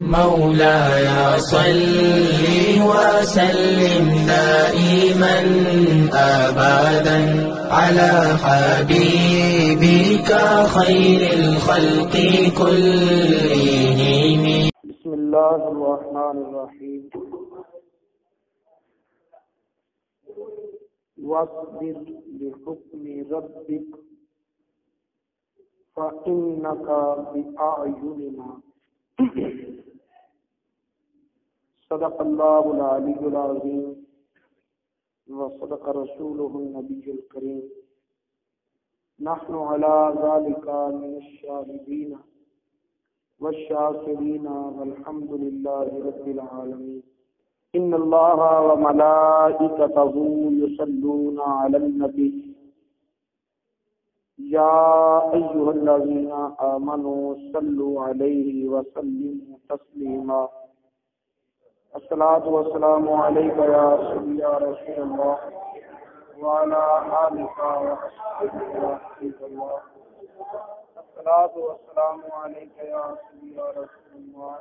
مولاي صل وسلم دائما أبدا على حبيبك خير الخلق كلهم. بسم الله الرحمن الرحيم. واصبر لحكم ربك فإنك بأعيننا. صدق الله العلي العظيم وصدق رسوله النبي الكريم. نحن على ذلك من الشاهدين والشاكرين والحمد لله رب العالمين. إن الله وملائكته يصلون على النبي يا أيها الذين آمنوا صلوا عليه وسلموا تسليما. الصلاة والسلام عليك يا سيدي يا رسول الله وعلى آلك وصحبك يا حبيب الله. الصلاة والسلام عليك يا سيدي يا رسول الله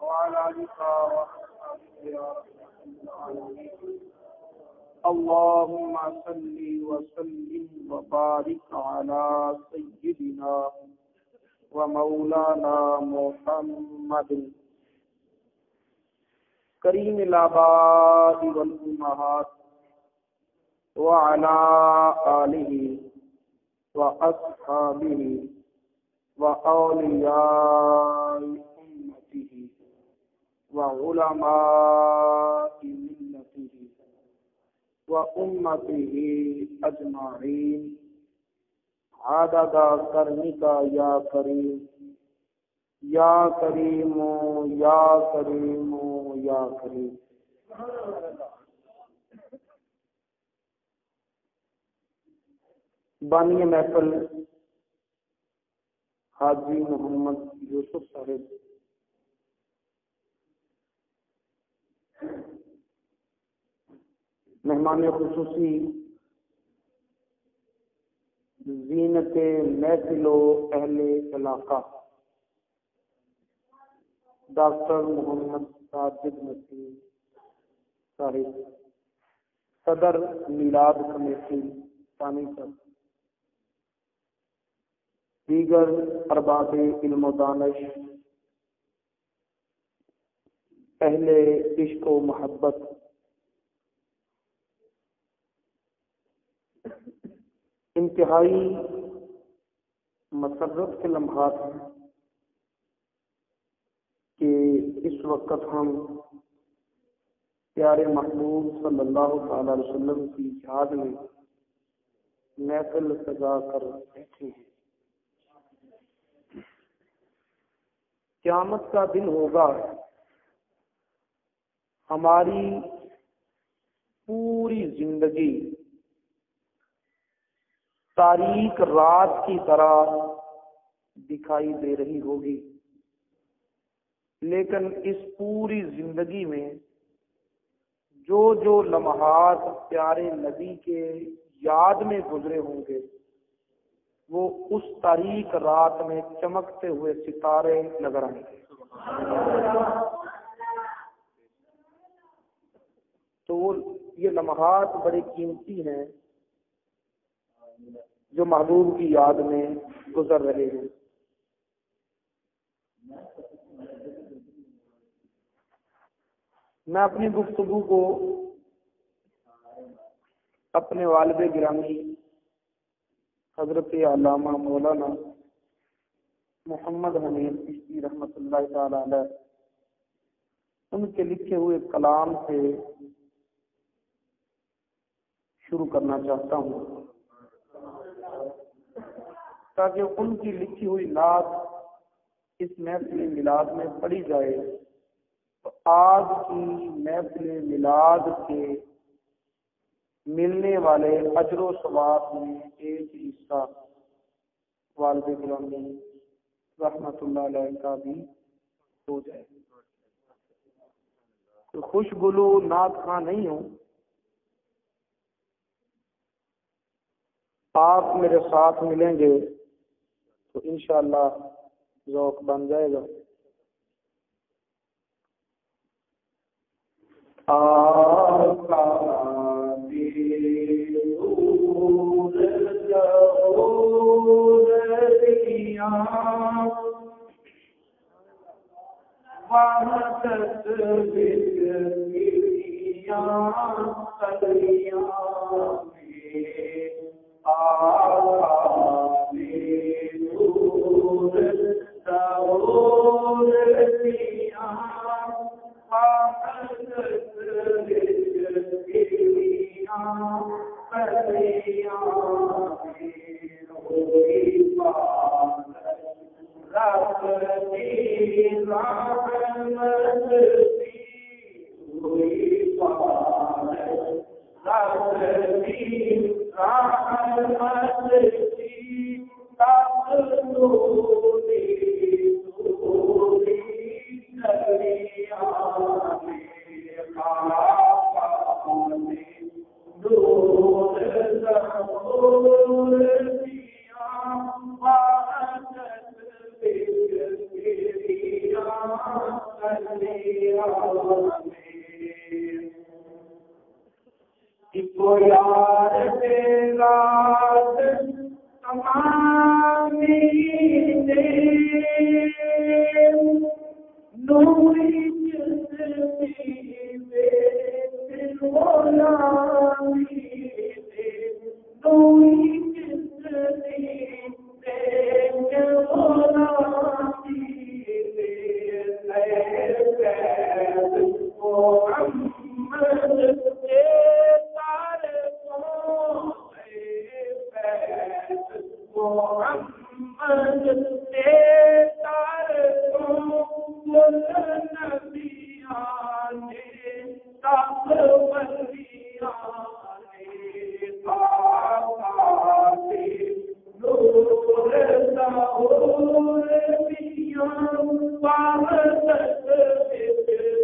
وعلى آلك وصحبك يا رحمة العالمين. اللهم صل وسلم وبارك على سيدنا ومولانا محمد کریم الآباء والأمہات وعلى آلہ وأصحابہ وأولیاء أمته وعلماء ملته وأمته أجمعين عدد کرمک یا کریم یا کریم یا کریم یا کریم. بانی محفل حاجی محمد یوسف صاحب، مہمان خصوصی زینت محفل و اہل علاقہ ڈاکٹر محمد ساجد نسیم صاحب، صدر میلاد کمیٹی ثانی صاحب، دیگر ارباب علم و دانش، اہل عشق و محبت، انتہائی مسرت کے لمحات ہیں کہ اس وقت ہم پیارے محبوب صلی اللہ تعالی علیہ وسلم کی یاد میں محفل سجا کر بیٹھے ہیں. قیامت کا دن ہوگا، ہماری پوری زندگی تاریک رات کی طرح دکھائی دے رہی ہوگی، لیکن اس پوری زندگی میں جو جو لمحات پیارے نبی کے یاد میں گزرے ہوں گے وہ اس تاریک رات میں چمکتے ہوئے ستارے نظر آئیں گے. تو وہ یہ لمحات بڑے قیمتی ہیں جو محبوب کی یاد میں گزر رہے ہیں. میں اپنی گفتگو کو اپنے والد گرامی حضرت علامہ مولانا محمد حنیف چشتی رحمۃ اللہ تعالی علیہ ان کے لکھے ہوئے کلام سے شروع کرنا چاہتا ہوں تاکہ ان کی لکھی ہوئی نعت اس محفل میلاد میں پڑھی جائے تو آج کی محفل میلاد کے ملنے والے اجر و ثواب میں ایک حصہ والد گرامی رحمۃ اللہ علیہ کا بھی ہو جائے. تو خوش گلو نعت خواں نہیں ہوں، آپ میرے ساتھ ملیں گے تو انشاءاللہ ذوق بن جائے گا. وحدت بکریاں کلیاں میں آقا نے نور ظہور دیا وحدت بکریاں کلیاں میں ہوئی بات ربی رحمت دی ہوئی بات ربی رحمت دی تب نوری نوری کلیاں میں آقا نے نور ظہور دیا وحدت بکریاں کلیاں میں ایکو یار تیرا تمامی دے نوری جسمی دے غلامی دے نوری جسمی دے غلامی دے محمد کے تارے محمد کے تارے کل نبیان سب ولیان آقا نے نور ظہور دیا وحدت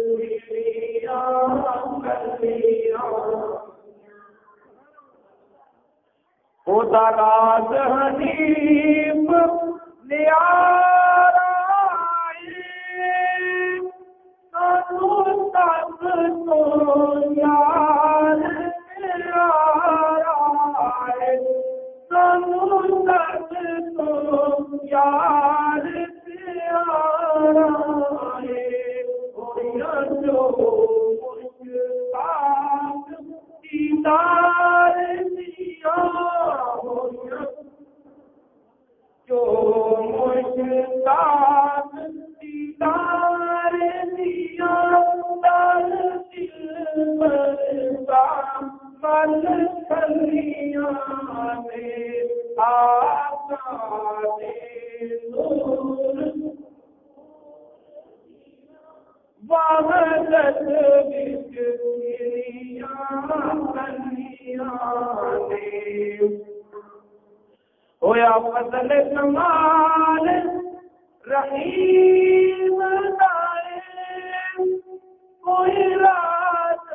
بکریاں کلیاں خدا راز حنیف نیارا سانو تک تو یار پیارا سانو تک تو یار پیارا جو مشتاق دیدار دیا جو مشتاق دیدار دیا در دل برسا مل کلیاں میں آقا نے نور وحدت بکریاں کلیاں میں ہویا فضل کمال رحیم دائم کوئی رات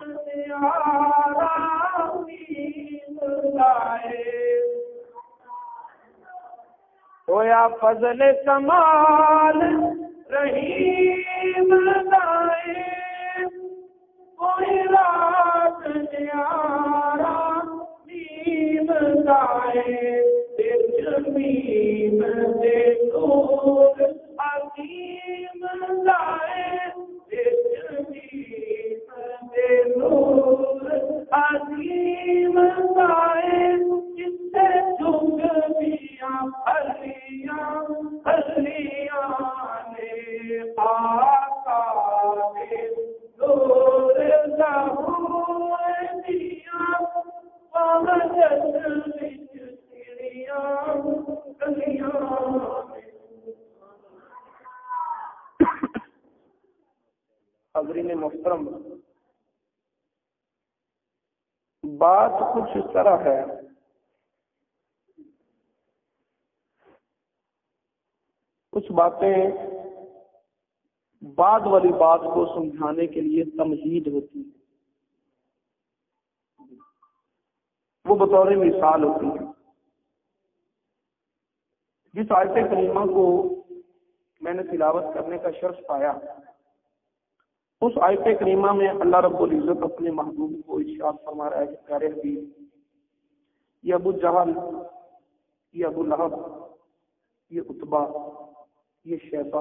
آرامین دائم ہویا فضل کمال رحیم دائم کوئی رات آرامین دائم جمیم دے نور عظیم لائے جمیم دے نور عظیم لائے جس سے جھک دیا پھلیاں پھلیاں نے آقا نے نور ظہور دیا وحدت حضرین محترم بات کچھ اس طرح ہے کچھ باتیں بعد والی بات کو سمجھانے کے لیے تمہید ہوتی ہے وہ بطور مثال ہوتی ہے جس آیت کریمہ کو میں نے تلاوت کرنے کا شرف پایا اس آیت کریمہ میں اللہ رب العزت اپنے محبوب کو ارشاد فرما رہا ہے کہ پیارے حبیب یہ ابو جہل یہ ابو لہب یہ عتبہ یہ شیبہ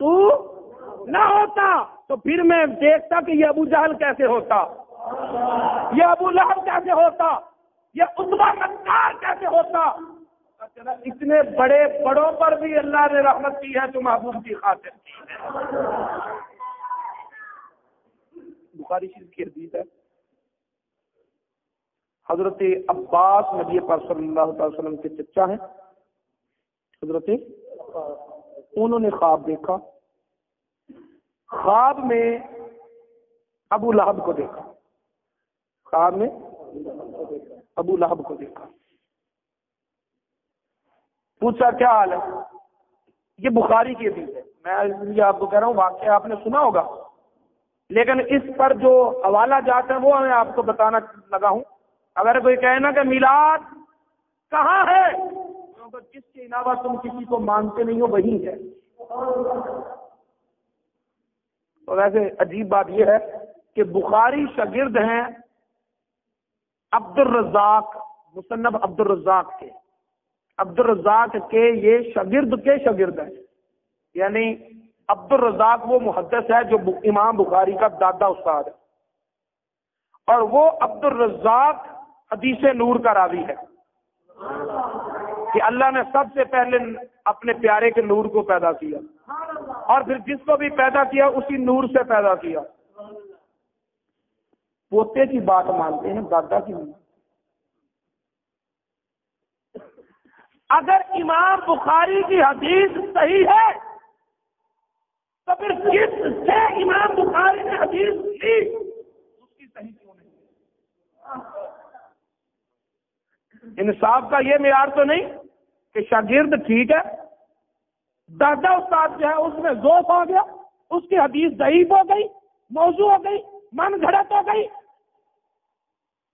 تو نہ ہوتا تو پھر میں دیکھتا کہ یہ ابو جہل کیسے ہوتا، یہ ابو لہب کیسے ہوتا، یہ عتبہ مکار کیسے ہوتا۔ اتنے بڑے بڑوں پر بھی اللہ نے رحمت کی ہے تو محبوب کی خاطر کی ہے۔ بخاری شریف کی حدیث ہے، حضرت عباس نبی پاک صلی اللہ علیہ وسلم کے چچا ہیں، حضرت انہوں نے خواب دیکھا، خواب میں ابو لہب کو دیکھا، خواب میں ابو لہب کو دیکھا، پوچھا کیا حال ہے؟ یہ بخاری کی حدیث ہے، میں یہ آپ کو کہہ رہا ہوں، واقعہ آپ نے سنا ہوگا لیکن اس پر جو حوالہ جاتے ہیں وہ میں آپ کو بتانا لگا ہوں۔ اگر کوئی کہے نا کہ میلاد کہاں ہے، جس کے علاوہ تم کسی کو مانتے نہیں ہو وہی ہے۔ تو ویسے عجیب بات یہ ہے کہ بخاری شاگرد ہیں عبد الرزاق، مصنف عبد الرزاق کے، عبد الرزاق کے یہ شاگرد ہیں، یعنی عبد الرزاق وہ محدث ہے جو امام بخاری کا دادا استاد ہے، اور وہ عبد الرزاق حدیث نور کا راوی ہے کہ اللہ نے سب سے پہلے اپنے پیارے کے نور کو پیدا کیا اور پھر جس کو بھی پیدا کیا اسی نور سے پیدا کیا۔ پوتے کی بات مانتے ہیں، دادا کی نہیں۔ اگر امام بخاری کی حدیث صحیح ہے تو پھر جس سے امام بخاری نے حدیث لی اس کی صحیح کیوں نہیں؟ انصاف کا یہ معیار تو نہیں کہ شاگرد ٹھیک ہے، دادا استاد جو ہے اس میں ذوق ہو گیا، اس کی حدیث ضعیف ہو گئی، موضوع ہو گئی، من گھڑت ہو گئی۔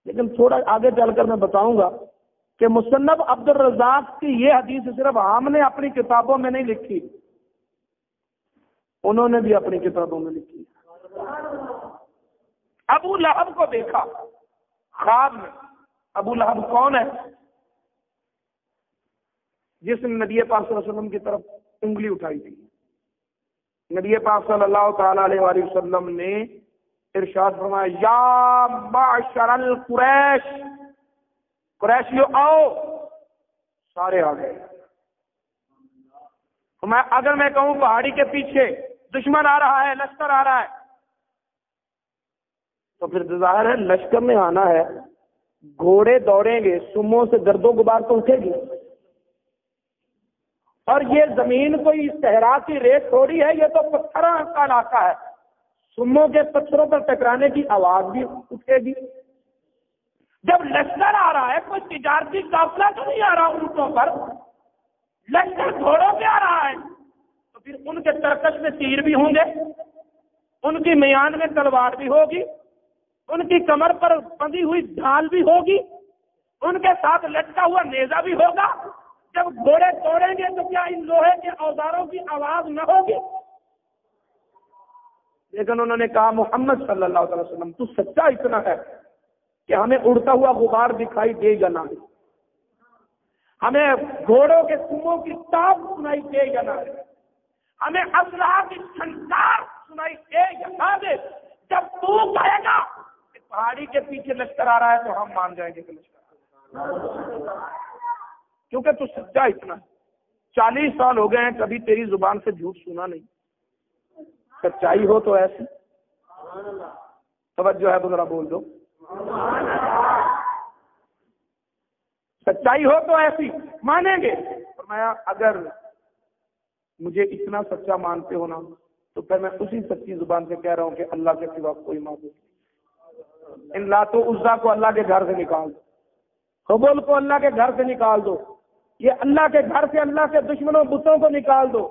لیکن تھوڑا آگے چل کر میں بتاؤں گا کہ مصنف عبد الرزاق کی یہ حدیث صرف ہم نے اپنی کتابوں میں نہیں لکھی، انہوں نے بھی اپنی کتابوں میں لکھی۔ ابو لہب کو دیکھا خواب میں۔ ابو لہب کون ہے؟ جس نے نبی پاک صلی اللہ علیہ وسلم کی طرف انگلی اٹھائی تھی۔ نبی پاک صلی اللہ تعالی علیہ وآلہ وسلم نے ارشاد فرمایا، یا معشر القریش، قریشیو آؤ، سارے آ گئے۔ اگر میں کہوں پہاڑی کے پیچھے دشمن آ رہا ہے، لشکر آ رہا ہے، تو پھر ظاہر ہے لشکر میں آنا ہے، گھوڑے دوڑیں گے، سموں سے گرد و غبار تو اٹھے گی، اور یہ زمین کوئی صحرا کی ریت تھوڑی ہے، یہ تو پتھروں کا علاقہ ہے، سموں کے پتھروں پر ٹکرانے کی آواز بھی اٹھے گی۔ جب لشکر آ رہا ہے، کوئی تجارتی قافلہ تو نہیں آ رہا اونٹوں پر، لشکر گھوڑوں پہ آ رہا ہے، تو پھر ان کے ترکش میں تیر بھی ہوں گے، ان کی میان میں تلوار بھی ہوگی، ان کی کمر پر بندھی ہوئی ڈھال بھی ہوگی، ان کے ساتھ لٹکا ہوا نیزہ بھی ہوگا۔ جب گھوڑے توڑیں گے تو کیا ان لوہے کے اوزاروں کی آواز نہ ہوگی؟ لیکن انہوں نے کہا محمد صلی اللہ علیہ وسلم تو سچا اتنا ہے کہ ہمیں اڑتا ہوا غبار دکھائی دے گا نہ، ہمیں گھوڑوں کے سموں کی تاب سنائی دے گا نہ، ہمیں اسلحہ کی چھنکار سنائی دے گا نہ دے۔ جب تو کہے گا کہ پہاڑی کے پیچھے لشکر آ رہا ہے تو ہم مان جائیں گے کہ لشکر آ رہا ہے، کیونکہ تو سچا اتنا ہے۔ 40 سال ہو گئے ہیں کبھی تیری زبان سے جھوٹ سنا نہیں۔ سچائی ہو تو ایسی، توجہ ہے تو ذرا بول دو، سچائی ہو تو ایسی مانیں گے۔ فرمایا اگر مجھے اتنا سچا مانتے ہو نا تو پھر میں اسی سچی زبان سے کہہ رہا ہوں کہ اللہ کے سوا کوئی معبود نہیں۔ ان لات و عزا کو اللہ کے گھر سے نکال دو، حبل کو اللہ کے گھر سے نکال دو، یہ اللہ کے گھر سے اللہ کے دشمنوں بتوں کو نکال دو۔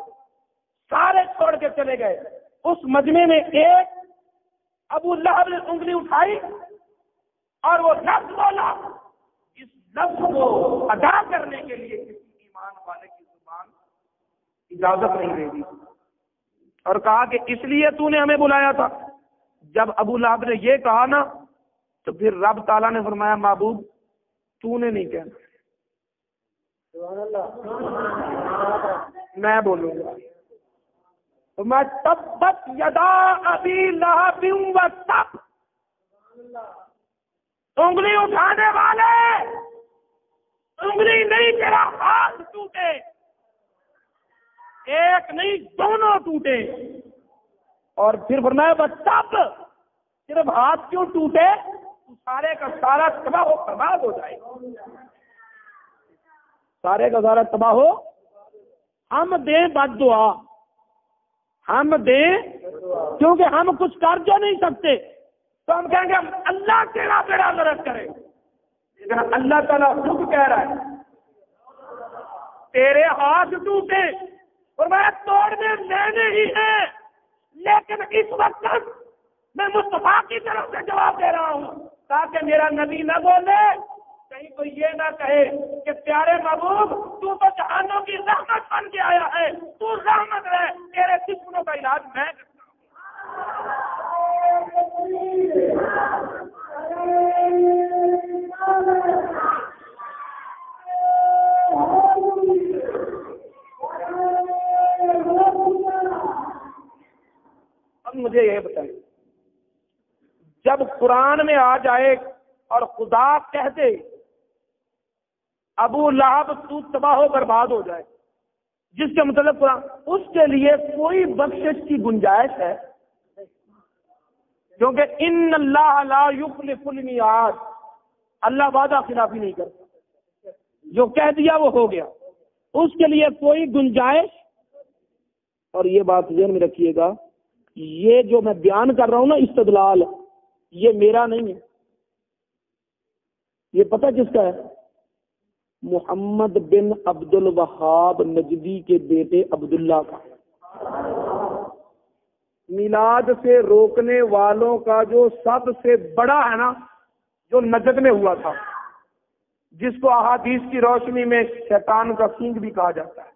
سارے چھوڑ کے چلے گئے۔ اس مجمع میں ایک ابو لہب نے انگلی اٹھائی اور وہ لفظ بولا، اس لفظ کو ادا کرنے کے لیے کسی ایمان والے کی زبان اجازت نہیں دے گی، اور کہا کہ اس لیے تو نے ہمیں بلایا تھا۔ جب ابو لہب نے یہ کہا نا تو پھر رب تعالیٰ نے فرمایا محبوب تو نے نہیں کہنا، میں بولوں گا۔ تو میں تبت یدا ابی لہب و تب، انگلی اٹھانے والے انگلی نہیں، تیرا ہاتھ ٹوٹے، ایک نہیں دونوں ٹوٹے۔ اور پھر فرمایا بس تب، صرف ہاتھ کیوں ٹوٹے، تو سارے کا سارا تباہ و برباد ہو جائے گا، سارے کا سارا تباہ ہو۔ ہم دیں بد دعا، ہم دیں کیونکہ ہم کچھ کر جو نہیں سکتے، تو ہم کہیں گے اللہ تیرا بیڑا غرق کرے، لیکن اللہ تعالیٰ خود کہہ رہا ہے تیرے ہاتھ ٹوٹے، اور میں توڑنے لینے ہی ہے، لیکن اس وقت میں مصطفیٰ کی طرف سے جواب دے رہا ہوں تاکہ میرا نبی نہ بولے، کہیں کوئی یہ نہ کہے کہ پیارے محبوب تو جہانوں کی رحمت بن کے آیا ہے، تو رحمت ہے، تیرے دشمنوں کا علاج میں کرتا اب مجھے یہ بتائیں، جب قرآن میں آ جائے اور خدا کہہ دے ابو لہب تو تباہ و برباد ہو جائے، جس کے مطلب قرآن، اس کے لیے کوئی بخشش کی گنجائش ہے؟ کیونکہ ان اللہ لا یخلف المیعاد، اللہ وعدہ خلافی نہیں کرتا، جو کہہ دیا وہ ہو گیا، اس کے لیے کوئی گنجائش۔ اور یہ بات ذہن میں رکھیے گا، یہ جو میں بیان کر رہا ہوں نا استدلال، یہ میرا نہیں ہے، یہ پتہ کس کا ہے؟ محمد بن عبد الوہاب نجدی کے بیٹے عبداللہ کا۔ میلاد سے روکنے والوں کا جو سب سے بڑا ہے نا، جو نجد میں ہوا تھا، جس کو احادیث کی روشنی میں شیطان کا سینگ بھی کہا جاتا ہے،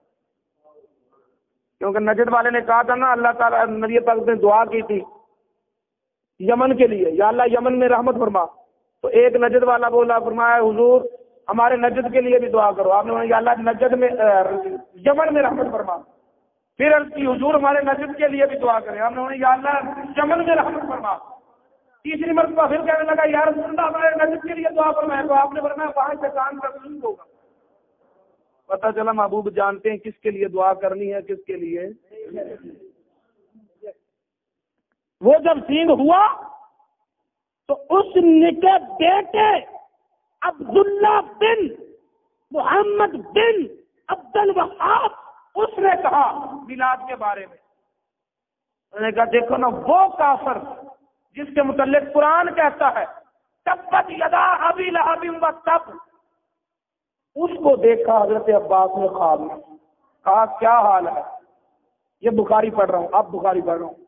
کیونکہ نجد والے نے کہا تھا نا، اللہ تعالیٰ نبی پاک نے دعا کی تھی یمن کے لیے، یا اللہ یمن میں رحمت فرما، تو ایک نجد والا بولا، فرمایا حضور ہمارے نجد کے لیے بھی دعا کرو، آپ نے بولا یا اللہ نجد میں یمن میں رحمت فرما، پھر عرض کی حضور ہمارے نجد کے لیے بھی دعا کریں، آپ نے بولا یا اللہ یمن میں رحمت فرما، تیسری مرتبہ پھر کہنے لگا یا رسول اللہ ہمارے نجد کے لیے دعا فرمائے، تو آپ نے فرمایا وہاں شیطان کا سینگ ہوگا۔ پتہ چلا محبوب جانتے ہیں کس کے لیے دعا کرنی ہے، کس کے لیے۔ وہ جب سینگ ہوا تو اس کے بیٹے عبداللہ بن محمد بن عبد الوہاب، اس نے کہا میلاد کے بارے میں، انہوں نے کہا دیکھو نا وہ کافر جس کے متعلق قرآن کہتا ہے تبت یدا ابی لہب و تب، اس کو دیکھا حضرت عباس نے خواب میں، کہا کیا حال ہے، یہ بخاری پڑھ رہا ہوں، اب بخاری پڑھ رہا ہوں،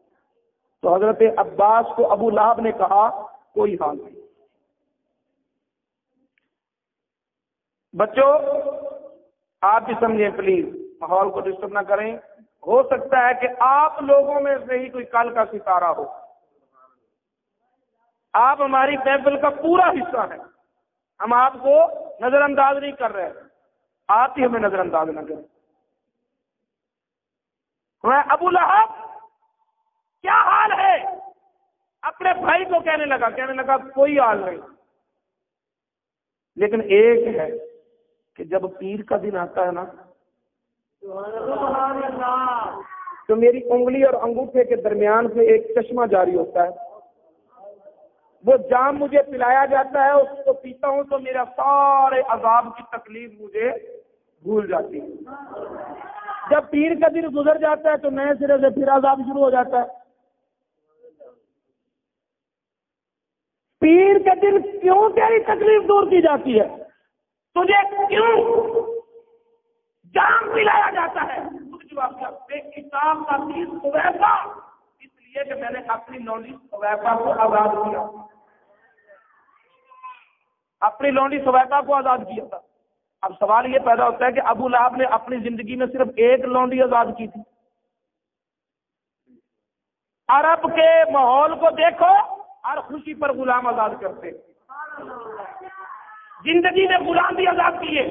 تو حضرت عباس کو ابو لہب نے کہا کوئی حال نہیں۔ بچوں آپ بھی سمجھیں پلیز، ماحول کو ڈسٹرب نہ کریں، ہو سکتا ہے کہ آپ لوگوں میں سے ہی کوئی کل کا ستارہ ہو، آپ ہماری محفل کا پورا حصہ ہیں، ہم آپ کو نظر انداز نہیں کر رہے، آپ ہی ہمیں نظر انداز نہ کریں۔ ابو لہب کیا حال ہے، اپنے بھائی کو کہنے لگا کوئی حال نہیں، لیکن ایک ہے کہ جب پیر کا دن آتا ہے نا، تو میری انگلی اور انگوٹھے کے درمیان سے ایک چشمہ جاری ہوتا ہے، وہ جام مجھے پلایا جاتا ہے، اس کو پیتا ہوں تو میرا سارے عذاب کی تکلیف مجھے بھول جاتی ہے۔ جب پیر کا دن گزر جاتا ہے تو نئے سرے سے پھر عذاب شروع ہو جاتا ہے۔ پیر کے دن کیوں تیری تکلیف دور کی جاتی ہے، تجھے کیوں جام پلایا جاتا ہے؟ جواب دیا بے کتاب کا تیز حذیفہ، اس لیے کہ میں نے اپنی لونڈی حذیفہ کو آزاد کیا، اپنی لونڈی حذیفہ کو آزاد کیا تھا۔ اب سوال یہ پیدا ہوتا ہے کہ ابو لہب نے اپنی زندگی میں صرف ایک لونڈی آزاد کی تھی؟ عرب کے ماحول کو دیکھو، ہر خوشی پر غلام آزاد کرتے، زندگی میں غلام بھی آزاد کیے،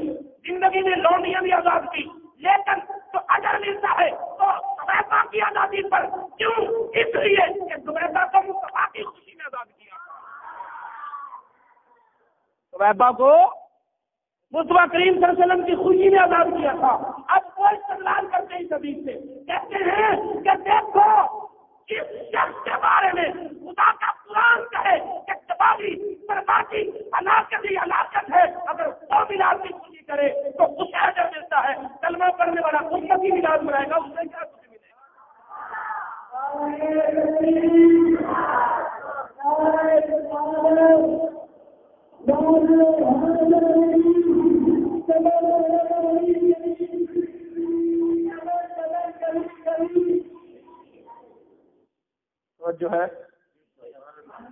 زندگی میں لونڈیاں بھی آزاد کی، لیکن تو اجر ملتا ہے تو حذیفہ کی آزادی آزادی پر. کیوں؟ اس لیے کہ زبیدہ کو مصطفیٰ کی خوشی میں آزاد کیا. زبیدہ کو مصطفیٰ کریم صلی اللہ علیہ وسلم کی خوشی نے آزاد کیا تھا. اب وہ استدلال کرتے ہیں اس حدیث سے، کہتے ہیں کہ دیکھو اس شخص کے بارے میں خدا کا قرآن کہے کہ تباہی، بربادی، ہلاکت ہے، اگر وہ میلاد کی خوشی کرے تو کچھ اجر ملتا ہے. کلمہ پڑھنے والا امتی میلاد منائے گا، اس سے کیا کچھ ملے جو ہے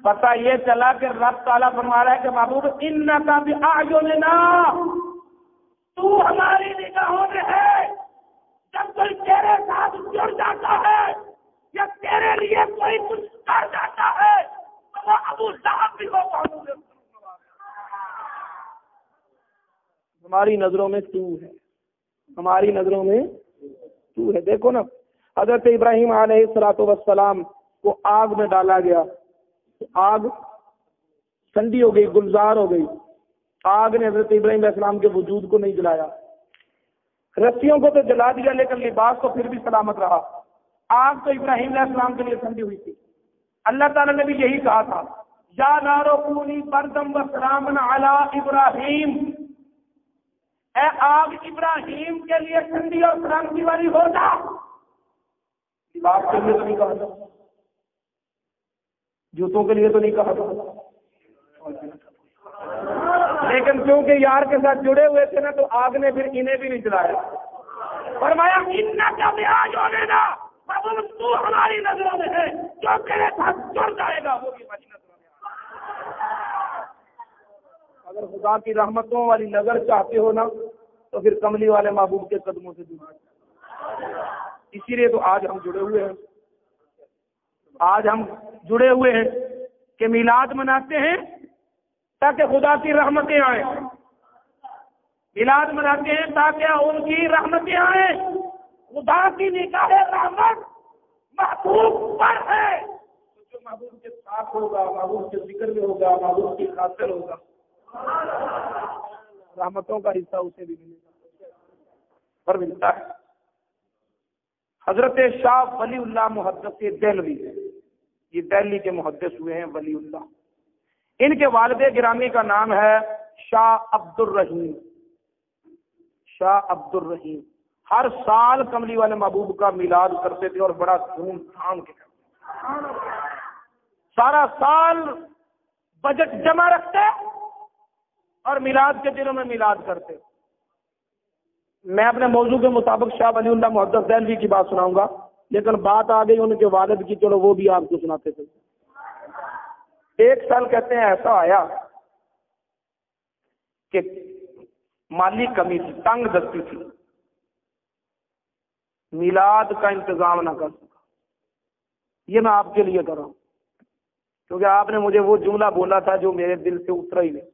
پتہ یہ چلا کہ رب تعالیٰ فرما رہا ہے کہ محبوب انکا بأعیننا، تو ہماری نگاہوں میں ہے. جب کوئی تیرے ساتھ جڑ جاتا ہے یا تیرے لیے کوئی کچھ کر جاتا ہے تو وہ ابو لہب بھی ہو. ہماری نظروں میں تو ہے، ہماری نظروں میں تو ہے. دیکھو نا، حضرت ابراہیم علیہ السلام کو آگ میں ڈالا گیا، آگ ٹھنڈی ہو گئی، گلزار ہو گئی. آگ نے حضرت ابراہیم علیہ السلام کے وجود کو نہیں جلایا. رسیوں کو تو جلا دیا لیکن لباس تو پھر بھی سلامت رہا. آگ تو ابراہیم علیہ السلام کے لیے ٹھنڈی ہوئی تھی. اللہ تعالیٰ نے بھی یہی کہا تھا، یا نارو کونی بردم و سلامن علی ابراہیم، اے آگ ابراہیم کے لیے ٹھنڈی اور سلامتی والی ہو جا. لباس کے لیے تو نہیں کہا تھا، جوتوں کے لیے تو نہیں کہا تھا، لیکن کیونکہ یار کے ساتھ جڑے ہوئے تھے نا تو آگ نے پھر انہیں بھی نہیں جلایا. فرمایا انکا بأعیننا، تو ہماری نظروں میں ہے، جو تیرے ساتھ جڑ جائے گا وہ بھی ہماری نظروں میں. اگر خدا کی رحمتوں والی نظر چاہتے ہو نا تو پھر کملی والے محبوب کے قدموں سے جڑو. اسی لیے تو آج ہم جڑے ہوئے ہیں، آج ہم جڑے ہوئے ہیں کہ میلاد مناتے ہیں تاکہ خدا کی رحمتیں آئیں. میلاد مناتے ہیں تاکہ ان کی رحمتیں آئیں. خدا کی نگاہ رحمت محبوب پر ہے، جو محبوب کے ساتھ ہوگا، محبوب کے ذکر میں ہوگا، محبوب کی خاطر ہوگا، رحمتوں کا حصہ اسے بھی ملے گا پر ملتا ہے. حضرت شاہ ولی اللہ محدث دہلوی، یہ دہلی کے محدث ہوئے ہیں ولی اللہ. ان کے والد گرامی کا نام ہے شاہ عبد الرحیم. شاہ عبد الرحیم ہر سال کملی والے محبوب کا میلاد کرتے تھے اور بڑا دھوم دھام کے کرتے. سارا سال بجٹ جمع رکھتے اور میلاد کے دنوں میں میلاد کرتے. میں اپنے موضوع کے مطابق شاہ ولی اللہ محدث دہلوی کی بات سناؤں گا، لیکن بات آ گئی ان کے والد کی، چلو وہ بھی آپ کو سناتے تھے. ایک سال کہتے ہیں ایسا آیا کہ مالی کمی تھی، تنگ دستی تھی، میلاد کا انتظام نہ کر سکا. یہ میں آپ کے لیے کر رہا ہوں کیونکہ آپ نے مجھے وہ جملہ بولا تھا جو میرے دل سے اترا ہی نہیں.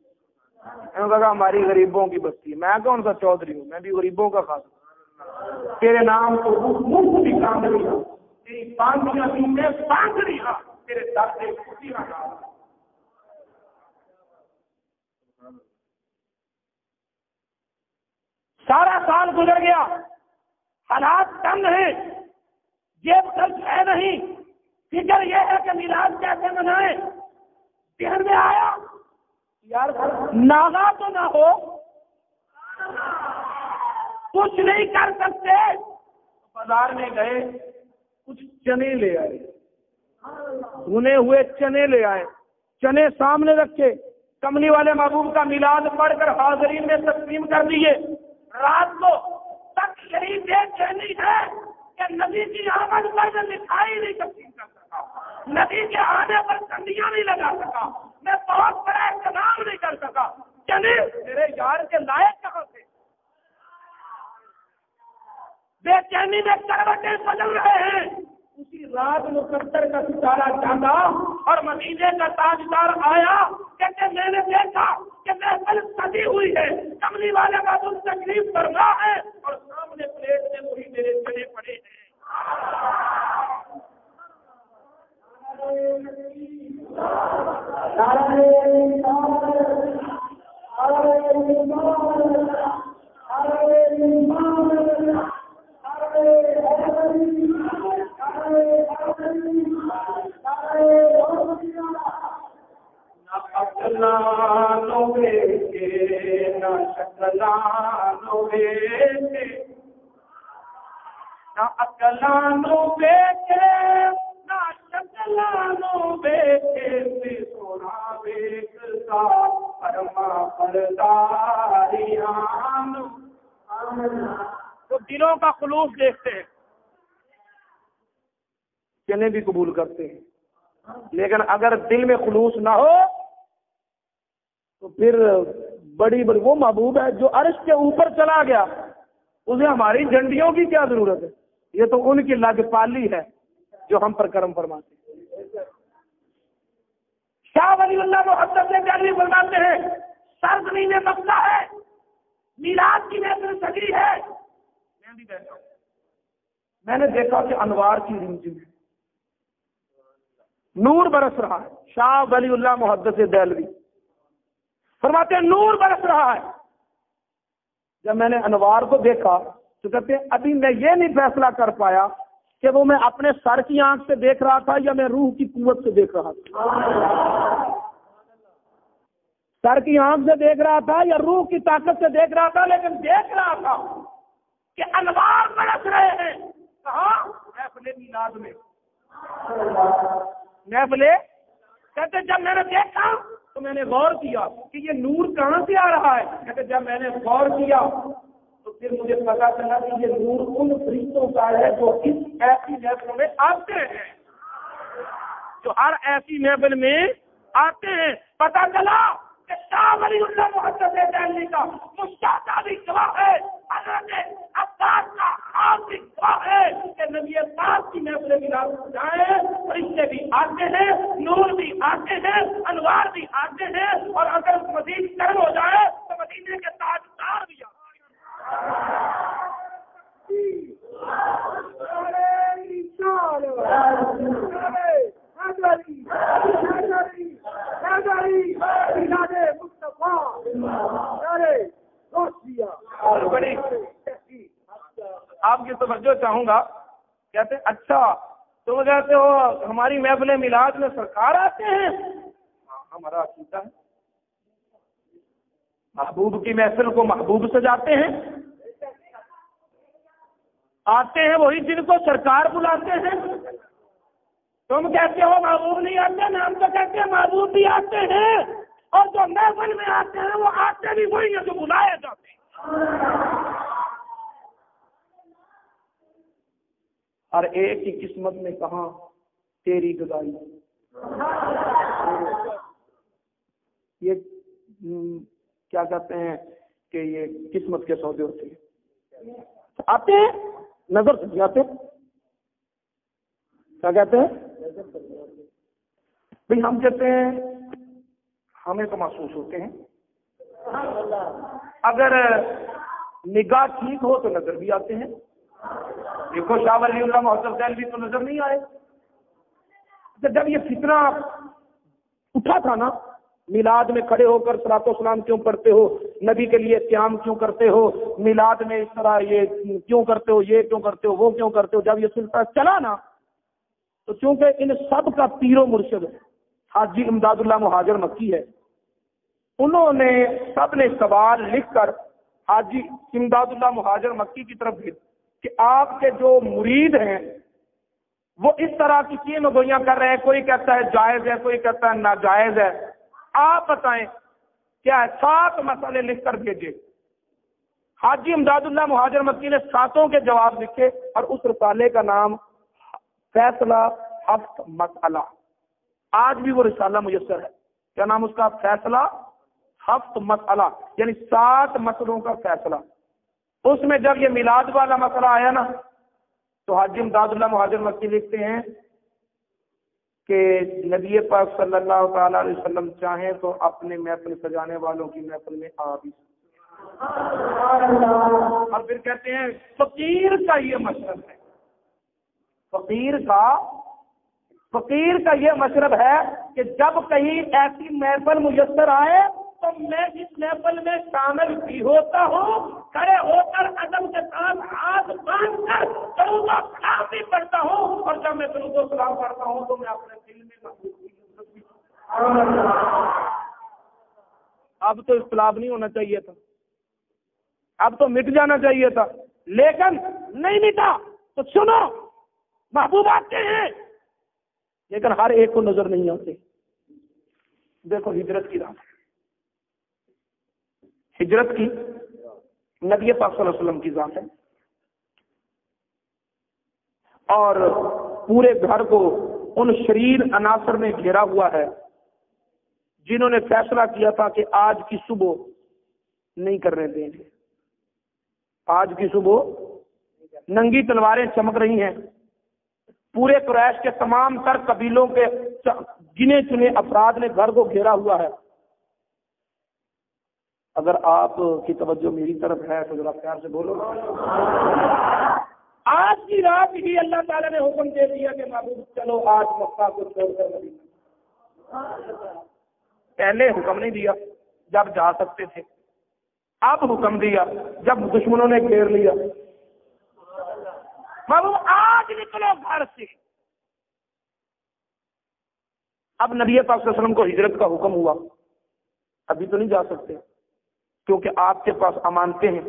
میں نے کہا ہماری غریبوں کی بستی ہے. میں کون سا چودھری ہوں، میں بھی غریبوں کا خاص ہوں. تیرے نام کو مفت بھی کام لیا، تیری باندھیاں بھی میں باندھ لیا، تیرے در سے خوشی نہ کام. سارا سال گزر گیا، حالات تنگ ہیں، جیب خرچ ہے نہیں، فکر یہ ہے کہ میلاد کیسے منائیں. ذہن میں آیا یار ناغا تو نہ ہو، کچھ نہیں کر سکتے. بازار میں گئے، کچھ چنے لے آئے، بھنے ہوئے چنے لے آئے، چنے سامنے رکھے، کملی والے محبوب کا میلاد پڑھ کر حاضرین میں تقسیم کر دیے. رات کو تک یہی بے چینی ہے کہ نبی کی آمد پر میں مٹھائی نہیں تقسیم کر سکا، نبی کے آنے پر کنڈیاں نہیں لگا سکا، میں بہت بڑا اہتمام نہیں کر سکا. چنے میرے یار کے لائق کہاں تھے؟ بے چینی میں کروٹیں بدل رہے ہیں. اسی رات مقدر کا ستارہ چاندہ اور مدینے کا تاجدار آیا کہ میں نے دیکھا کہ محفل سجی ہوئی ہے، کملی والے کا دل تکلیف فرما ہے اور سامنے پلیٹ میں وہی میرے چنے پڑے ہیں. کلانو بیٹے نا شکلانو بیٹے سے سونا بیٹتا فرما پرداریان تو دلوں کا خلوص دیکھتے ہیں، چنے بھی قبول کرتے ہیں، لیکن اگر دل میں خلوص نہ ہو تو پھر بڑی وہ محبوب ہے جو عرش کے اوپر چلا گیا، اسے ہماری جھنڈیوں کی کیا ضرورت ہے؟ یہ تو ان کی لاجپالی ہے جو ہم پر کرم فرماتے ہیں۔ شاہ ولی اللہ محدث دہلوی فرماتے ہیں سرزمین مکہ ہے، میلاد کی محفل سجی ہے، میں بھی بیٹھا ہوں، میں نے دیکھا کہ انوار کی رمجم ہے، نور برس رہا ہے۔ شاہ ولی اللہ محدث دہلوی فرماتے ہیں نور برس رہا ہے۔ جب میں نے انوار کو دیکھا تو کہتے ہیں ابھی میں یہ نہیں فیصلہ کر پایا کہ وہ میں اپنے سر کی آنکھ سے دیکھ رہا تھا یا میں روح کی قوت سے دیکھ رہا تھا، سر کی آنکھ سے دیکھ رہا تھا یا روح کی طاقت سے دیکھ رہا تھا، لیکن دیکھ رہا تھا کہ انوار برس رہے ہیں۔ کہاں؟ محفل میلاد میں، محفل کہتے جب میں نے دیکھا تو میں نے غور کیا کہ یہ نور کہاں سے آ رہا ہے۔ کہتے جب میں نے غور کیا تو پھر مجھے پتا چلا کہ یہ نور ان فرشتوں کا ہے جو اس ایسی محفلوں میں آتے ہیں، جو ہر ایسی محفل میں آتے ہیں۔ پتا چلا کہ شاہ ولی اللہ محدث دہلوی کا مشاہدہ بھی گواہ ہے، حضرت عباس کا خواب بھی گواہ ہے کہ نبی پاک کی محفل میلاد جائیں، فرشتے بھی آتے ہیں، نور بھی آتے ہیں، انوار بھی آتے ہیں، اور اگر مزید کرم ہو جائے تو مدینے کے تاجدار بھی آتے ہیں۔ بڑی آپ کی توجہ چاہوں گا، کہتے ہیں اچھا تم کہتے ہو ہماری محفل میلاد میں سرکار آتے ہیں؟ ہمارا عقیدہ ہے محبوب کی محفل کو محبوب سجاتے ہیں، آتے ہیں وہی جن کو سرکار بلاتے ہیں۔ تم کہتے ہو محبوب نہیں آتے، ہم تو کہتے ہیں محبوب بھی آتے ہیں، اور جو محفل میں آتے ہیں وہ آتے بھی وہی ہیں جو بلائے جاتے ہیں۔ ہر ایک کی قسمت میں کہاں تیری گدائی، یہ کیا کہتے ہیں کہ یہ قسمت کے سودے ہوتے ہیں، آتے ہیں نظر سے آتے، کیا کہتے ہیں بھائی ہم کہتے ہیں ہمیں تو محسوس ہوتے ہیں، اگر نگاہ ٹھیک ہو تو نظر بھی آتے ہیں۔ دیکھو شاہ ولی اللہ محدث دہلوی تو نظر نہیں آئے۔ جب یہ فتنہ اٹھا تھا نا، میلاد میں کھڑے ہو کر صلاۃ و سلام کیوں پڑھتے ہو، نبی کے لیے قیام کیوں کرتے ہو، میلاد میں اس طرح یہ کیوں کرتے ہو، یہ کیوں کرتے ہو، وہ کیوں کرتے ہو، جب یہ سلسلہ چلا نا تو چونکہ ان سب کا پیر و مرشد حاجی امداد اللہ مہاجر مکی ہے، انہوں نے سب نے سوال لکھ کر حاجی امداد اللہ مہاجر مکی کی طرف بھیج کہ آپ کے جو مرید ہیں وہ اس طرح کی چیزیں گوئیاں کر رہے ہیں، کوئی کہتا ہے جائز ہے، کوئی کہتا ہے ناجائز ہے، آپ بتائیں کیا ہے؟ 7 مسئلے لکھ کر بھیجے۔ حاجی امداد اللہ مہاجر مکی نے 7 کے جواب لکھے، اور اس رسالے کا نام فیصلہ 7 مسئلہ، آج بھی وہ رسالہ میسر ہے۔ کیا نام اس کا؟ فیصلہ 7 مسئلہ، یعنی 7 مسئلوں کا فیصلہ۔ اس میں جب یہ میلاد والا مسئلہ آیا نا تو حاجی امداد اللہ مہاجر مکی لکھتے ہیں کہ نبی پاک صلی اللہ تعالی علیہ وسلم چاہیں تو اپنے محفل سجانے والوں کی محفل میں آ بھی، اور پھر کہتے ہیں فقیر کا یہ مشرب ہے، فقیر کا یہ مشرب ہے کہ جب کہیں ایسی محفل میسر آئے تو میں اس محفل میں شامل بھی ہوتا ہوں، کھڑے ہو کر ادب کے ساتھ ہاتھ باندھ کر درود و سلام بھی پڑھتا ہوں، اور جب میں درود و سلام پڑھتا ہوں تو میں اپنے دل میں محبوب کی عزت بھی۔ اب تو اختلاف نہیں ہونا چاہیے تھا، اب تو مٹ جانا چاہیے تھا، لیکن نہیں مٹا۔ تو تو سنو محبوب آتے ہیں لیکن ہر ایک کو نظر نہیں آتے. دیکھو ہجرت کی رات، ہجرت کی نبی پاک صلی اللہ علیہ وسلم کی ذات ہے، اور پورے گھر کو ان شریر عناصر نے گھیرا ہوا ہے جنہوں نے فیصلہ کیا تھا کہ آج کی صبح نہیں کرنے دیں گے. آج کی صبح ننگی تلواریں چمک رہی ہیں. پورے قریش کے تمام تر قبیلوں کے گنے چنے افراد نے گھر کو گھیرا ہوا ہے. اگر آپ کی توجہ میری طرف ہے تو ذرا پیار سے بولو. آج کی رات ہی اللہ تعالیٰ نے حکم دے دیا کہ محبوب چلو آج مکہ کو چھوڑ کر مدینہ. پہلے حکم نہیں دیا جب جا سکتے تھے، اب حکم دیا جب دشمنوں نے گھیر لیا. محبوب آج نکلو گھر سے. اب نبی پاک صلی اللہ علیہ وسلم کو ہجرت کا حکم ہوا. ابھی تو نہیں جا سکتے کیونکہ آپ کے پاس امانتیں ہیں،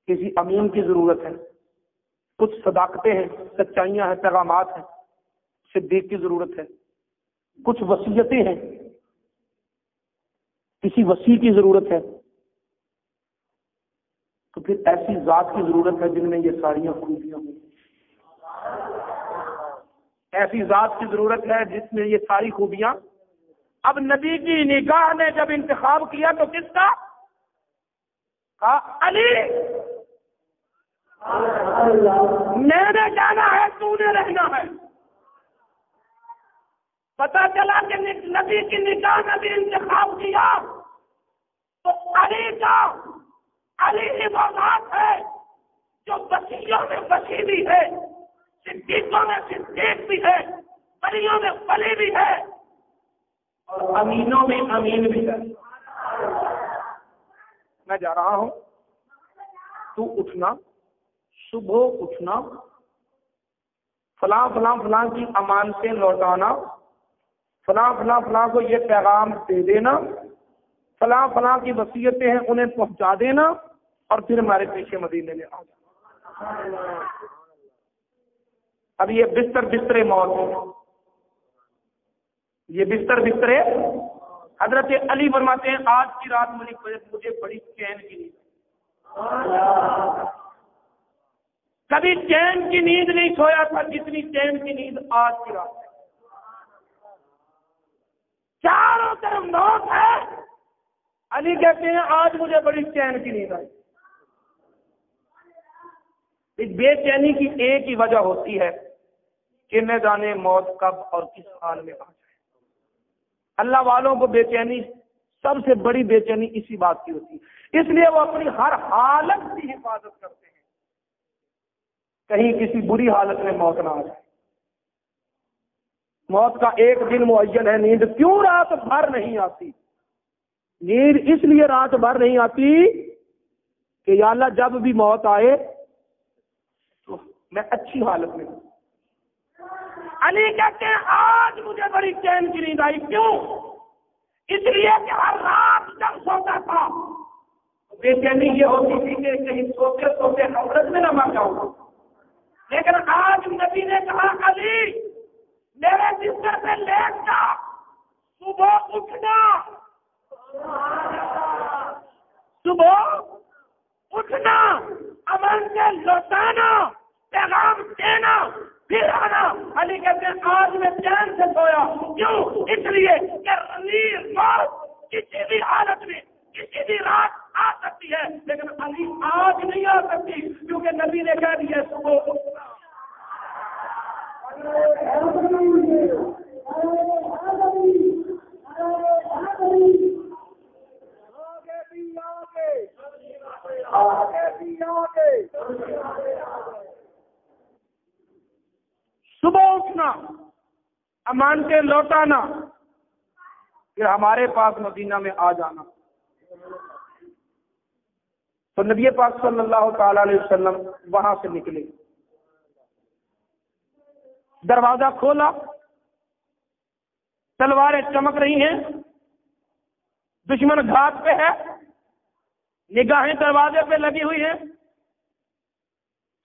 کسی امین کی ضرورت ہے، کچھ صداقتیں ہیں، سچائیاں ہیں، پیغامات ہیں، صدیق کی ضرورت ہے، کچھ وصیتیں ہیں، کسی وصی کی ضرورت ہے. تو پھر ایسی ذات کی ضرورت ہے جن میں یہ ساریاں خوبیاں ہوں. ایسی ذات کی ضرورت ہے جس میں یہ ساری خوبیاں. اب نبی کی نگاہ نے جب انتخاب کیا تو کس کا؟ کہا علی میں نے جانا ہے، تو نے رہنا ہے. پتا چلا کہ نبی کی نگاہ نے بھی انتخاب کیا تو علی کا، علی کی وہ ذات ہے جو وصیوں میں وصی بھی ہے، صدیقوں میں صدیق بھی ہے، ولیوں میں ولی بھی ہے، اور امینوں میں امین بھی ہے. میں جا رہا ہوں، تو اٹھنا، صبح اٹھنا، فلاں فلاں فلاں کی امانتیں لوٹانا، فلاں فلاں فلاں کو یہ پیغام دے دینا، فلاں فلاں کی وصیتیں ہیں انہیں پہنچا دینا، اور پھر ہمارے پیچھے مدینے میں آ جانا. اب یہ بستر موت ہے، یہ بستر حضرت علی فرماتے ہیں آج کی رات مجھے بڑی چین کی نیند، کبھی چین کی نیند نہیں سویا تھا جتنی چین کی نیند آج کی رات ہے. چاروں طرف موت ہے، علی کہتے ہیں آج مجھے بڑی چین کی نیند آئی. اس بے چینی کی ایک ہی وجہ ہوتی ہے کہ نہ جانے موت کب اور کس حال میں آ جائے. اللہ والوں کو بے چینی، سب سے بڑی بے چینی اسی بات کی ہوتی ہے، اس لیے وہ اپنی ہر حالت کی حفاظت کرتے ہیں کہیں کسی بری حالت میں موت نہ آ جائے. موت کا ایک دن معین ہے. نیند کیوں رات بھر نہیں آتی؟ نیند اس لیے رات بھر نہیں آتی کہ یا اللہ جب بھی موت آئے تو میں اچھی حالت میں ہوں. علی کہتے ہیں آج مجھے بڑی چین کی نیند آئی. کیوں؟ اس لیے کہ ہر رات جب سوتا تھا بے چینی یہ ہوتی تھی کہ کہیں سوتے سوتے حضرت میں نہ مر جاؤں. لیکن آج نبی نے کہا علی میرے بستر پہ لیٹ جا، صبح اٹھنا، صبح اٹھنا، امن سے لوٹانا، پیغام دینا، پھر آنا. علی کہتے ہیں آج میں چین سے سویا. کیوں؟ اس لیے کہ موت کسی بھی حالت میں کسی بھی رات آ سکتی ہے، لیکن علی آج نہیں آ سکتی کیونکہ نبی نے کہہ دیا صبح اٹھنا. صبح اٹھنا، امان کے لوٹانا، پھر ہمارے پاس مدینہ میں آ جانا. تو نبی پاک صلی اللہ تعالی علیہ وسلم وہاں سے نکلے، دروازہ کھولا، تلواریں چمک رہی ہیں، دشمن گھات پہ ہے، نگاہیں دروازے پہ لگی ہوئی ہیں.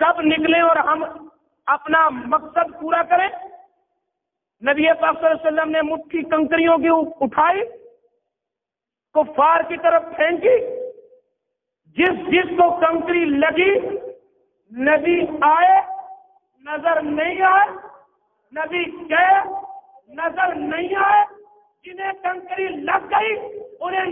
کب نکلیں اور ہم اپنا مقصد پورا کریں؟ نبی پاک صلی اللہ علیہ وسلم نے مٹھی کنکریوں کی اٹھائی، کفار کی طرف پھینکی، جس کو کنکری لگی نبی آئے نظر نہیں آئے، نبی گئے نظر نہیں آئے، جنہیں کنکری لگ گئی انہیں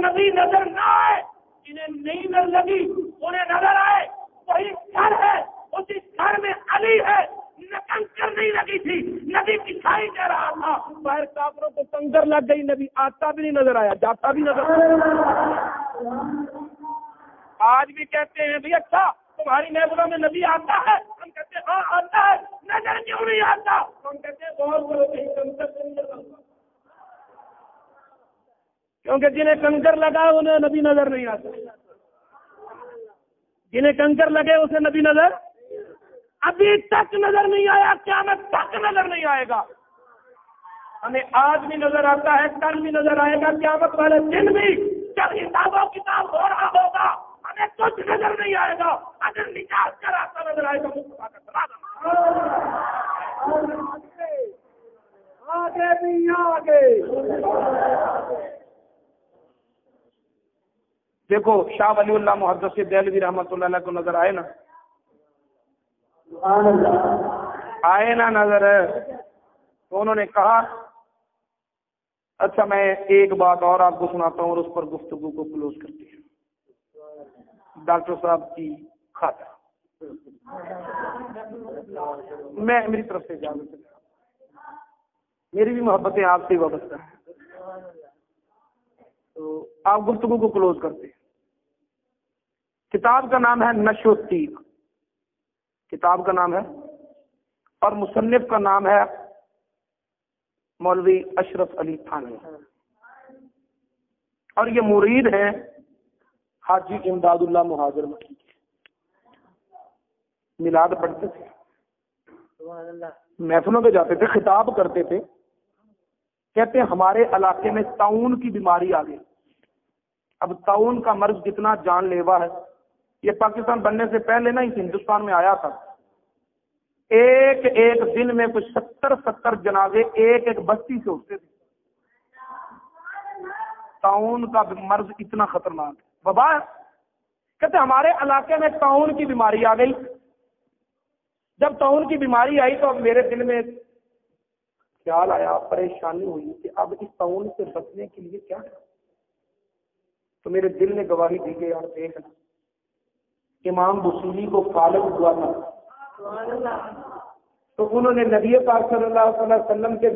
نبی نظر نہ آئے، جنہیں نہیں لگی انہیں نظر آئے۔ وہی گھر ہے، اسی گھر میں علی ہے، کنکر نہیں لگی تھی، نبی دکھائی دے رہا تھا، باہر کافروں کو کنکر لگ گئی، نبی آتا بھی نہیں نظر آیا، جاتا بھی نظر آیا۔ آج بھی کہتے ہیں بھی اچھا تمہاری محفلوں میں نبی آتا ہے، ہم کہتے ہیں ہاں آتا ہے، نظر کیوں نہیں آتا؟ ہم کہتے ہیں غور کرو کہیں کنکر سے نہیں لگا، کیونکہ جنہیں کنکر لگا انہیں نبی نظر نہیں آتا، جنہیں کنکر لگے اسے نبی نظر ابھی تک نظر نہیں آیا، قیامت تک نظر نہیں آئے گا۔ ہمیں آج بھی نظر آتا ہے، کل بھی نظر آئے گا، قیامت والے دن بھی جب حساب و کتاب ہو رہا ہوگا ہمیں کچھ نظر نہیں آئے گا، اگر نجات کا راستہ نظر آئے گا مصطفیٰ کا آگے بھی آگے۔ دیکھو شاہ ولی اللہ محدث دہلوی رحمۃ اللہ علیہ کو نظر آئے نا، آئے نا نظر، تو انہوں نے کہا اچھا میں ایک بات اور آپ کو سناتا ہوں اور اس پر گفتگو کو کلوز کرتے ہیں۔ ڈاکٹر صاحب کی خاطر میں میری طرف سے اجازت ہے، میری بھی محبتیں آپ سے وابستہ ہیں، تو آپ گفتگو کو کلوز کرتے ہیں۔ کتاب کا نام ہے نشر التیق، کتاب کا نام ہے، اور مصنف کا نام ہے مولوی اشرف علی تھانوی، اور یہ مرید ہیں حاجی امداد اللہ مہاجر مکی کے، میلاد پڑھتے تھے، محفلوں پہ جاتے تھے، خطاب کرتے تھے، کہتے ہیں ہمارے علاقے میں طاعون کی بیماری آ گئی۔ اب طاعون کا مرض کتنا جان لیوا ہے، یہ پاکستان بننے سے پہلے نا اس ہندوستان میں آیا تھا، ایک دن میں کچھ 70 جنازے ایک بستی سے اٹھتے تھے۔ طاعون کا مرض اتنا خطرناک ہے، وبا ہے۔ کہتے ہمارے علاقے میں طاعون کی بیماری آ گئی۔ جب طاعون کی بیماری آئی تو اب میرے دل میں خیال آیا، پریشانی ہوئی کہ اب اس طاعون سے بچنے کے لیے کیا ہے، تو میرے دل نے گواہی دی کہ یار دیکھ امام بصیری کو فالج ہوا تھا، تو انہوں نے نبی پاک صلی اللہ علیہ وسلم کے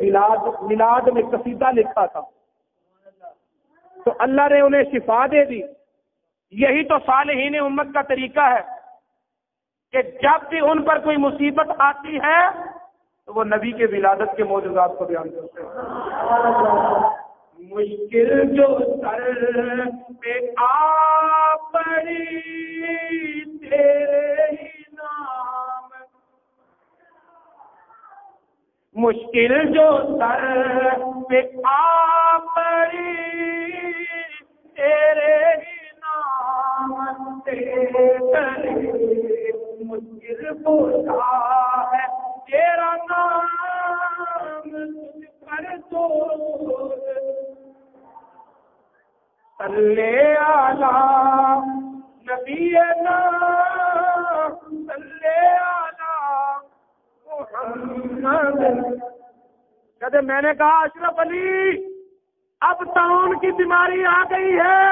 میلاد میں قصیدہ لکھا تھا، تو اللہ نے انہیں شفا دے دی۔ یہی تو صالحین امت کا طریقہ ہے کہ جب بھی ان پر کوئی مصیبت آتی ہے تو وہ نبی کے ولادت کے معجزات کو بیان کرتے ہیں۔ مشکل جو سر پہ آ پڑی تیرے ہی نام، مشکل جو سر پہ آ پڑی تیرے ہی نام، تیرے مشکل بولا ہے تیرا نام، تجھ پر تو صلی علی نبینا صلی علی محمد۔ کہتے میں نے کہا اشرف علی اب طاعون کی بیماری آ گئی ہے،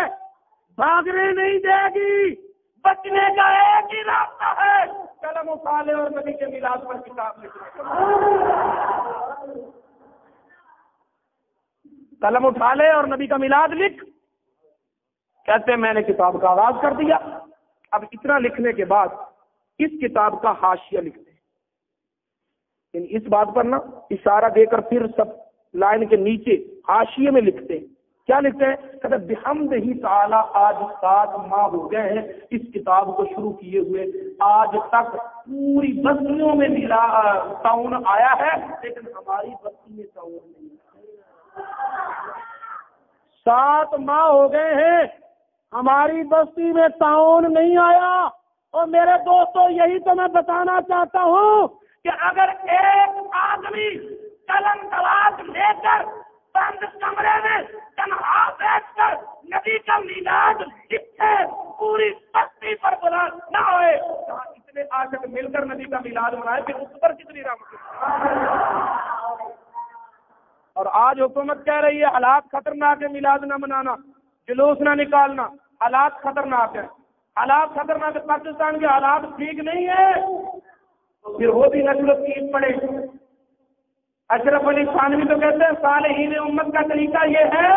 بھاگنے نہیں دے گی، بچنے کا ایک ہی راستہ ہے، قلم اٹھا لے اور نبی کے میلاد پر کتاب لکھ لے، قلم اٹھا لے اور نبی کا میلاد لکھ۔ کہتے ہیں میں نے کتاب کا آغاز کر دیا۔ اب اتنا لکھنے کے بعد اس کتاب کا حاشیہ لکھتے ہیں، یعنی اس بات پر نا اشارہ دے کر پھر سب لائن کے نیچے حاشیے میں لکھتے ہیں۔ کیا لکھتے ہیں؟ کہتے ہیں بحمدہ تعالی آج 7 ماہ ہو گئے ہیں اس کتاب کو شروع کیے ہوئے، آج تک پوری بستیوں میں طاعون آیا ہے لیکن ہماری بستی میں طاعون نہیں آیا۔ 7 ماہ ہو گئے ہیں ہماری بستی میں طاعون نہیں آیا، اور میرے دوستوں یہی تو میں بتانا چاہتا ہوں کہ اگر ایک آدمی قلم دراز لے کر بند کمرے میں تنہا بیٹھ کر نبی کا میلاد لکھے پوری بستی پر بلا نہ ہوئے، اتنے عاشق مل کر نبی کا میلاد منائے پھر اس پر کتنی رحمت۔ اور آج حکومت کہہ رہی ہے حالات خطرناک ہے، میلاد نہ منانا، جلوس نہ نکالنا، حالات خطرناک ہے، حالات خطرناک ہے۔ پاکستان کے حالات ٹھیک نہیں ہے، پھر وہ بھی نسل و عید پڑے۔ اشرف علی تھانوی تو کہتے ہیں صالحین امت کا طریقہ یہ ہے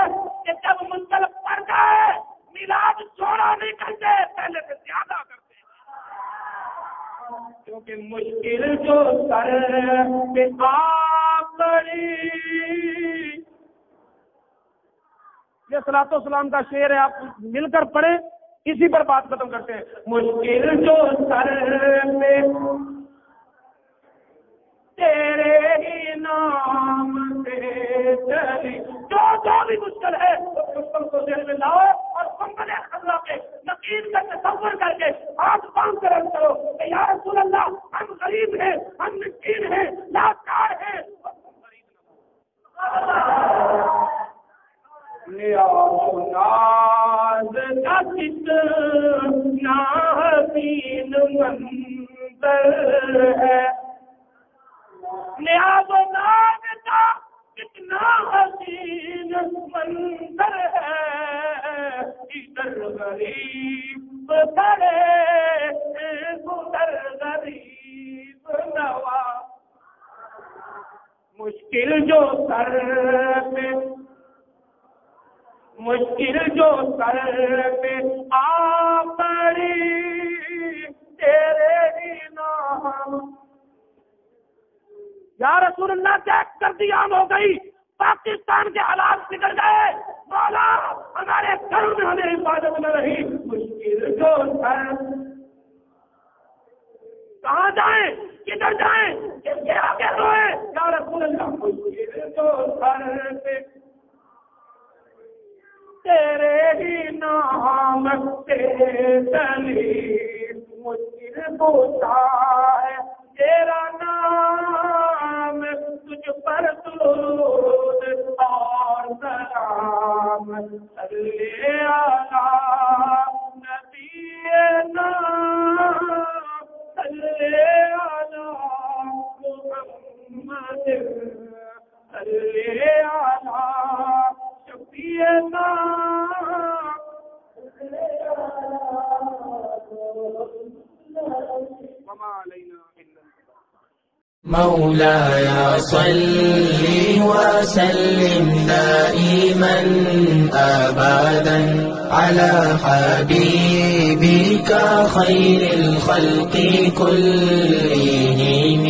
کہ جب منتخب پڑ جائے میلاد چھوڑا نہیں کرتے، پہلے سے زیادہ کرتے ہیں، کیونکہ مشکل جو سر پہ آ پڑی، یہ صلاۃ و سلام کا شعر ہے، آپ مل کر پڑھیں، اسی پر بات ختم کرتے ہیں۔ مشکل جو سر پہ تیرے ہی نام سے چلی، جو بھی مشکل ہے اس مشکل کو ذہن میں لاؤ اور سنبھلے اللہ کے یقین کا تصور کر کے ہاتھ باندھ کر عرض کرو کہ یا رسول اللہ ہم غریب ہیں، ہم مسکین ہیں، لاچار ہیں، اور تم غریب ناز کا کتنا حسین منظر ہے، نیاز و ناز کا کتنا حسین منظر ہے، ادھر غریب کھڑے ادھر غریب نوا، مشکل جو سر پہ آ پڑی تیرے ہی نام، یا رسول اللہ کیا سردی عام ہو گئی، پاکستان کے حالات بگڑ گئے، مولا ہمارے گھروں میں ہمیں حفاظت نہ رہی، مشکل جو سر، کہاں جائیں کدھر جائیں، کس کے آگے روئے، یا رسول اللہ مشکل جو سر پہ تیرے ہی نام سے چلی، مشکل ہوتا ہے تیرا نام، تجھ پر درود اور سلام، صلی علی نبینا صلی علی محمد صلی علی شفیعنا وما علینا مولاي صل وسلم دائما أبدا على حبيبك خير الخلق كلهم